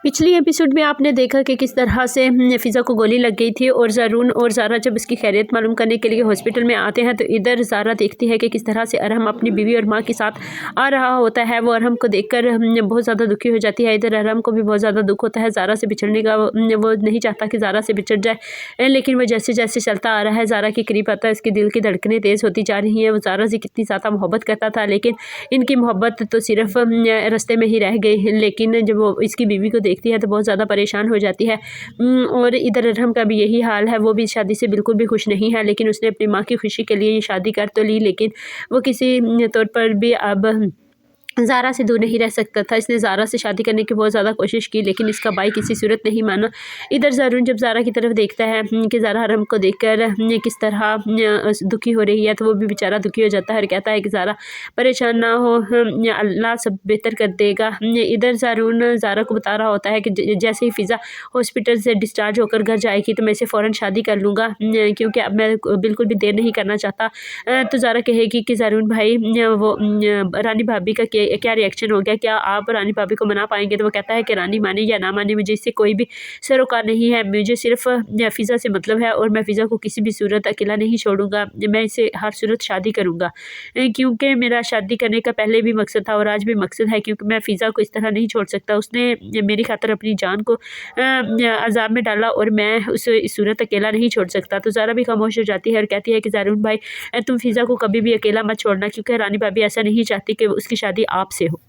पिछली एपिसोड में आपने देखा कि किस तरह से फ़िज़ा को गोली लग गई थी और ज़ारून और ज़ारा जब उसकी खैरियत मालूम करने के लिए हॉस्पिटल में आते हैं तो इधर ज़ारा देखती है कि किस तरह से अरहम अपनी बीवी और माँ के साथ आ रहा होता है। वो अरहम को देखकर बहुत ज़्यादा दुखी हो जाती है। इधर अरहम को भी बहुत ज़्यादा दुख होता है ज़ारा से बिछड़ने का। वो नहीं चाहता कि ज़ारा से बिछड़ जाए, लेकिन वो जैसे जैसे चलता आ रहा है ज़ारा के करीब आता है उसके दिल की धड़कनें तेज़ होती जा रही हैं। वो ज़ारा से कितनी ज़्यादा मोहब्बत करता था, लेकिन इनकी मोहब्बत तो सिर्फ रास्ते में ही रह गई। लेकिन जब वो इसकी बीवी को देखती है तो बहुत ज़्यादा परेशान हो जाती है। और इधर अरहम का भी यही हाल है। वो भी शादी से बिल्कुल भी खुश नहीं है, लेकिन उसने अपनी माँ की खुशी के लिए ये शादी कर तो ली, लेकिन वो किसी तौर पर भी अब ज़ारा से दूर नहीं रह सकता था। इसने ज़ारा से शादी करने की बहुत ज़्यादा कोशिश की, लेकिन इसका भाई किसी सूरत नहीं माना। इधर ज़ारून जब ज़ारा की तरफ देखता है कि ज़ारा अरहम को देखकर किस तरह दुखी हो रही है, तो वो भी बेचारा दुखी हो जाता है और कहता है कि ज़ारा परेशान ना हो, अल्लाह सब बेहतर कर देगा। इधर ज़ारून ज़ारा को बता रहा होता है कि जैसे ही फ़िज़ा हॉस्पिटल से डिस्चार्ज होकर घर जाएगी तो मैं इसे फ़ौरन शादी कर लूँगा, क्योंकि अब मैं बिल्कुल भी देर नहीं करना चाहता। तो ज़ारा कहेगी कि ज़ारून भाई वो रानी भाभी का क्या रिएक्शन हो गया, क्या आप रानी भाभी को मना पाएंगे? तो वो कहता है कि रानी माने या ना माने मुझे इससे कोई भी सरोकार नहीं है। मुझे सिर्फ फ़िज़ा से मतलब है और मैं फ़िज़ा को किसी भी सूरत अकेला नहीं छोड़ूंगा। मैं इसे हर सूरत शादी करूँगा, क्योंकि मेरा शादी करने का पहले भी मकसद था और आज भी मकसद है, क्योंकि मैं फ़िज़ा को इस तरह नहीं छोड़ सकता। उसने मेरी खातर अपनी जान को अजाब में डाला और मैं उसे इस सूरत अकेला नहीं छोड़ सकता। तो ज़ारा भी खामोश हो जाती है और कहती है कि ज़ारून भाई तुम फ़िज़ा को कभी भी अकेला मत छोड़ना, क्योंकि रानी भाभी ऐसा नहीं चाहती कि उसकी शादी आपसे हो।